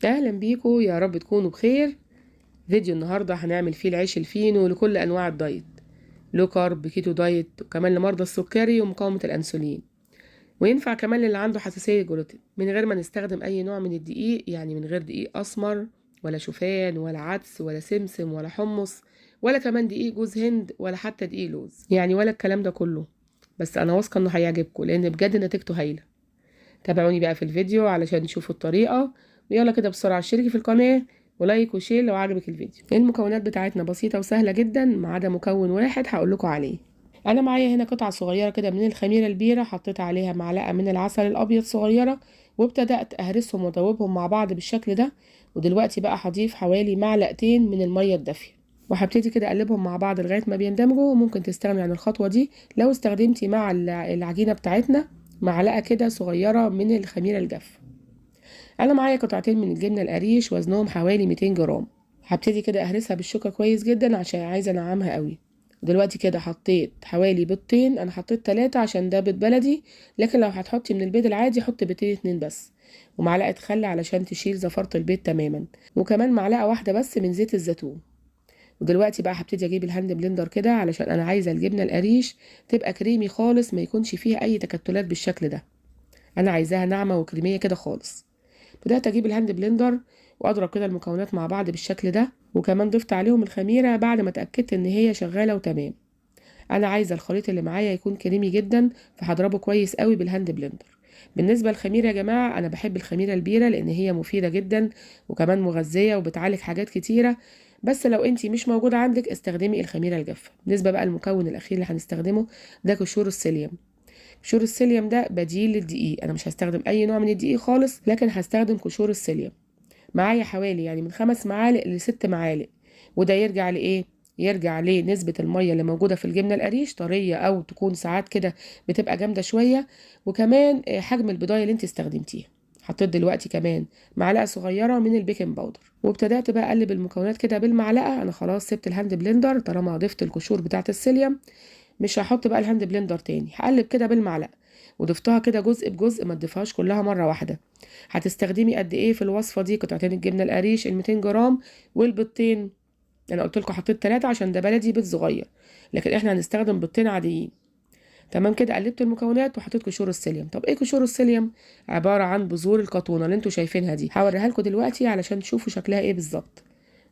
اهلا بيكم، يا رب تكونوا بخير. فيديو النهارده هنعمل فيه العيش الفينو لكل انواع الدايت، لو كارب، كيتو دايت، وكمان لمرضى السكري ومقاومه الانسولين. وينفع كمان للي عنده حساسيه جلوتين من غير ما نستخدم اي نوع من الدقيق، يعني من غير دقيق اسمر ولا شوفان ولا عدس ولا سمسم ولا حمص ولا كمان دقيق جوز هند ولا حتى دقيق لوز، يعني ولا الكلام ده كله. بس انا واثقه انه هيعجبكم لان بجد نتيجته هايله. تابعوني بقى في الفيديو علشان تشوفوا الطريقة. ويلا كده بسرعة اشتركي في القناة ولايك وشير لو عجبك الفيديو. المكونات بتاعتنا بسيطة وسهلة جدا ما عدا مكون واحد هقول لكم عليه. انا معايا هنا قطعة صغيرة كده من الخميرة البيرة، حطيت عليها معلقة من العسل الابيض صغيرة، وابتدأت اهرسهم وادوبهم مع بعض بالشكل ده. ودلوقتي بقى هضيف حوالي معلقتين من المية الدافية، وهبتدي كده اقلبهم مع بعض لغاية ما بيندمجوا. وممكن تستغني عن الخطوة دي لو استخدمتي مع العجينة بتاعتنا معلقة كده صغيرة من الخميرة الجافة. أنا معايا قطعتين من الجبنة القريش وزنهم حوالي 200 جرام. هبتدي كده أهرسها بالشوكة كويس جدا عشان عايزة أنعمها قوي. دلوقتي كده حطيت حوالي بيضتين، أنا حطيت 3 عشان ده بيض بلدي، لكن لو هتحطي من البيض العادي حط بيضتين 2 بس. ومعلقة خل علشان تشيل زفرة البيض تماما، وكمان معلقة واحدة بس من زيت الزيتون. ودلوقتي بقى هبتدي اجيب الهاند بلندر كده علشان انا عايزه الجبنه القريش تبقى كريمي خالص، ما يكونش فيها اي تكتلات بالشكل ده. انا عايزاها ناعمه وكريميه كده خالص. بدات اجيب الهاند بلندر واضرب كده المكونات مع بعض بالشكل ده، وكمان ضفت عليهم الخميره بعد ما اتاكدت ان هي شغاله وتمام. انا عايزه الخليط اللي معايا يكون كريمي جدا، فهضربه كويس قوي بالهاند بلندر. بالنسبه للخميره يا جماعه، انا بحب الخميره البيره لان هي مفيده جدا وكمان مغذيه وبتعالج حاجات كتيره. بس لو انتي مش موجوده عندك استخدمي الخميره الجافه. بالنسبه بقى المكون الاخير اللي هنستخدمه ده قشور السيليوم. قشور السيليوم ده بديل للدقيق، انا مش هستخدم اي نوع من الدقيق خالص، لكن هستخدم قشور السيليوم. معايا حوالي يعني من 5 معالق ل6 معالق. وده يرجع لايه؟ يرجع لنسبة المية اللي موجودة في الجبنة القريش طرية أو تكون ساعات كده بتبقى جامدة شوية، وكمان حجم البضاية اللي انت استخدمتيها. حطيت دلوقتي كمان معلقة صغيرة من البيكنج باودر، وابتدأت بقى أقلب المكونات كده بالمعلقة. أنا خلاص سبت الهاند بلندر طالما ضفت القشور بتاعة السيليوم، مش هحط بقى الهاند بلندر تاني، هقلب كده بالمعلقة. وضفتها كده جزء بجزء، ما تضيفهاش كلها مرة واحدة. هتستخدمي قد ايه في الوصفة دي؟ قطعتين الجبنة القريش ال 200 جرام والبيضتين. انا قلت لكم حطيت 3 عشان ده بلدي بيض صغير، لكن احنا هنستخدم بيضتين عاديين. تمام كده قلبت المكونات وحطيت قشور السيليوم. طب ايه قشور السيليوم؟ عبارة عن بذور القطونة اللي انتوا شايفينها دي، هوريها لكم دلوقتي علشان تشوفوا شكلها ايه بالظبط.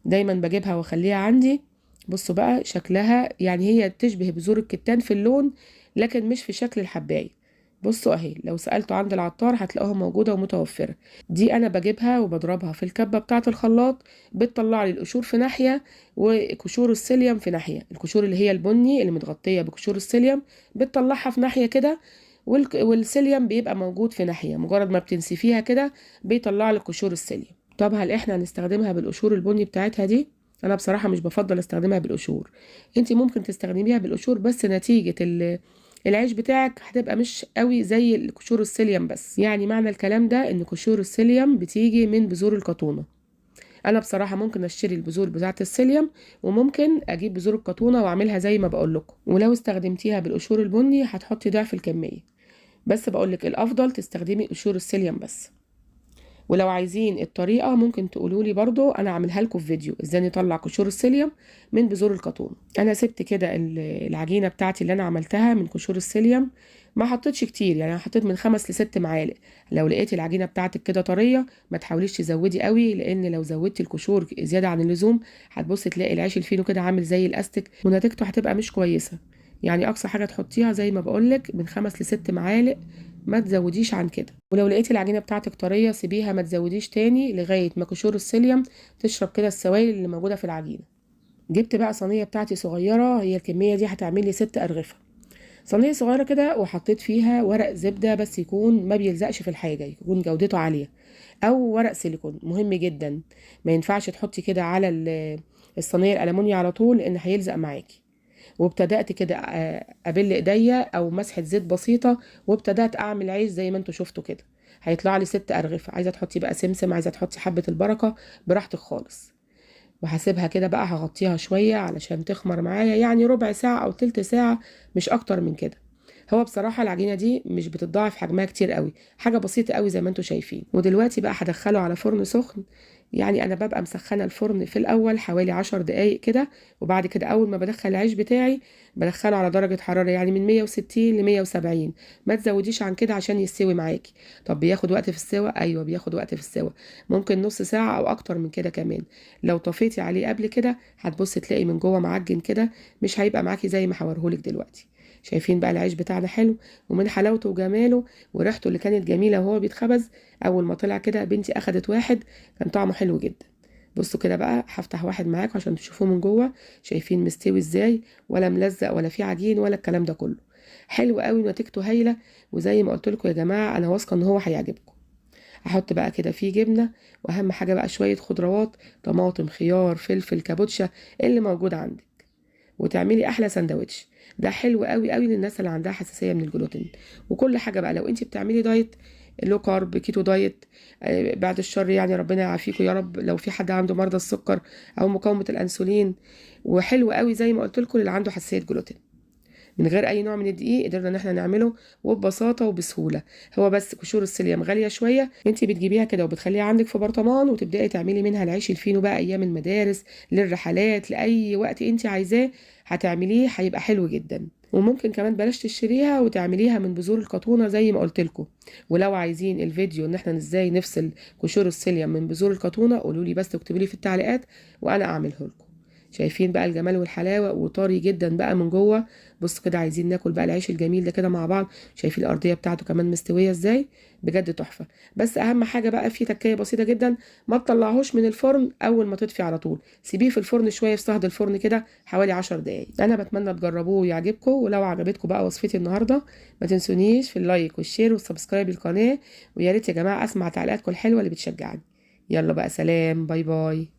دايما بجيبها واخليها عندي. بصوا بقى شكلها، يعني هي تشبه بذور الكتان في اللون لكن مش في شكل الحباية. بصوا اهي، لو سألتوا عند العطار هتلاقوها موجودة ومتوفرة. دي انا بجيبها وبضربها في الكبة بتاعة الخلاط، بتطلع لي القشور في ناحية وقشور السيليوم في ناحية. القشور اللي هي البني اللي متغطية بقشور السيليوم بتطلعها في ناحية كده، والسيليوم بيبقى موجود في ناحية. مجرد ما بتنسفيها كده بيطلع لك قشور السيليوم. طب هل احنا هنستخدمها بالقشور البني بتاعتها دي؟ انا بصراحة مش بفضل استخدمها بالقشور. انتي ممكن تستخدميها بالقشور، بس نتيجة العيش بتاعك هتبقى مش قوي زي القشور السيليوم. بس يعني معنى الكلام ده ان قشور السيليوم بتيجي من بذور القطونة. انا بصراحة ممكن اشتري البذور بتاعة السيليوم، وممكن اجيب بذور القطونة واعملها زي ما بقول لكم. ولو استخدمتيها بالقشور البني هتحطي ضعف الكمية، بس بقولك الافضل تستخدمي قشور السيليوم بس. ولو عايزين الطريقة ممكن تقولولي برضو، انا اعملها لكم في فيديو ازاي نطلع قشور السيليوم من بذور القطون. انا سبت كده العجينة بتاعتي اللي انا عملتها من قشور السيليوم، ما حطيتش كتير، يعني حطيت من 5 ل6 معالق. لو لقيتي العجينة بتاعتك كده طرية ما تحاوليش تزودي قوي، لان لو زودتي القشور زيادة عن اللزوم هتبصي تلاقي العيش الفينو كده عامل زي الاستك ونتيجته هتبقى مش كويسة. يعني اقصى حاجة تحطيها زي ما بقولك من 5 ل6 معالق، ما تزوديش عن كده. ولو لقيتي العجينه بتاعتك طريه سيبيها ما تزوديش تاني لغايه ما قشور السيليوم تشرب كده السوائل اللي موجوده في العجينه. جبت بقى صينيه بتاعتي صغيره، هي الكميه دي هتعمل لي 6 ارغفه. صينيه صغيره كده، وحطيت فيها ورق زبده بس يكون ما بيلزقش في الحاجه، يكون جودته عاليه، او ورق سيليكون مهم جدا. ما ينفعش تحطي كده على الصينيه الالومنيا على طول لان هيلزق معاكي. وابتدأت كده ابل ايديا او مسحة زيت بسيطة، وابتدأت اعمل عيش زي ما انتوا شفتوا كده. هيطلع لي 6 ارغفة. عايزة تحطي بقى سمسم، عايزة تحطي حبة البركة، براحتك خالص. وهسيبها كده بقى، هغطيها شوية علشان تخمر معايا، يعني ربع ساعة او تلت ساعة، مش اكتر من كده. هو بصراحة العجينة دي مش بتتضاعف حجمها كتير قوي، حاجة بسيطة قوي زي ما انتوا شايفين. ودلوقتي بقى هدخله على فرن سخن. يعني انا ببقى مسخنة الفرن في الاول حوالي 10 دقايق كده، وبعد كده اول ما بدخل العيش بتاعي بدخله على درجة حرارة يعني من 160 ل 170. ما تزوديش عن كده عشان يستوي معاكي. طب بياخد وقت في السوا؟ ايوه بياخد وقت في السوا، ممكن نص ساعة او اكتر من كده كمان. لو طفيتي عليه قبل كده هتبصي تلاقي من جوه معجن كده، مش هيبقى معاكي زي ما هوريهولك دلوقتي. شايفين بقى العيش بتاعنا حلو، ومن حلاوته وجماله وريحته اللي كانت جميلة وهو بيتخبز. أول ما طلع كده بنتي أخدت واحد، كان طعمه حلو جدا. بصوا كده بقى، هفتح واحد معاكم عشان تشوفوه من جوه. شايفين مستوي ازاي؟ ولا ملزق ولا فيه عجين ولا الكلام ده كله. حلو قوي، نتيجته هايلة. وزي ما قلت لكم يا جماعة، أنا واثقة إن هو هيعجبكم. هحط بقى كده فيه جبنة، وأهم حاجة بقى شوية خضروات، طماطم، خيار، فلفل، كابوتشا، اللي موجود عندك. وتعملي احلى سندوتش. ده حلو قوي قوي للناس اللي عندها حساسيه من الجلوتين. وكل حاجه بقى لو انت بتعملي دايت، لو كارب، كيتو دايت، بعد الشر يعني ربنا يعافيكم يا رب، لو في حد عنده مرضى السكر او مقاومه الانسولين. وحلو قوي زي ما قلت لكم اللي عنده حساسيه جلوتين. من غير اي نوع من الدقيق قدرنا ان احنا نعمله، وببساطه وبسهوله. هو بس قشور السيليوم غاليه شويه، انت بتجيبيها كده وبتخليها عندك في برطمان، وتبداي تعملي منها العيش الفينو بقى ايام المدارس، للرحلات، لاي وقت انت عايزاه هتعمليه، هيبقى حلو جدا. وممكن كمان بلاش تشتريها وتعمليها من بذور القطونه زي ما قلت لكم. ولو عايزين الفيديو ان احنا ازاي نفصل قشور السيليوم من بذور القطونه، قولوا لي بس، اكتبوا لي في التعليقات وانا اعمله لكم. شايفين بقى الجمال والحلاوه، وطري جدا بقى من جوه. بصوا كده، عايزين ناكل بقى العيش الجميل ده كده مع بعض. شايفين الارضيه بتاعته كمان مستويه ازاي؟ بجد تحفه. بس اهم حاجه بقى، في تكايه بسيطه جدا، ما تطلعهوش من الفرن اول ما تطفي على طول. سيبيه في الفرن شويه، في صهد الفرن كده حوالي 10 دقايق. انا بتمنى تجربوه ويعجبكم. ولو عجبتكم بقى وصفتي النهارده، ما تنسونيش في اللايك والشير والسبسكرايب للقناه. ويا ريت يا جماعه اسمع تعليقاتكم الحلوه اللي بتشجعني. يلا بقى، سلام، باي باي.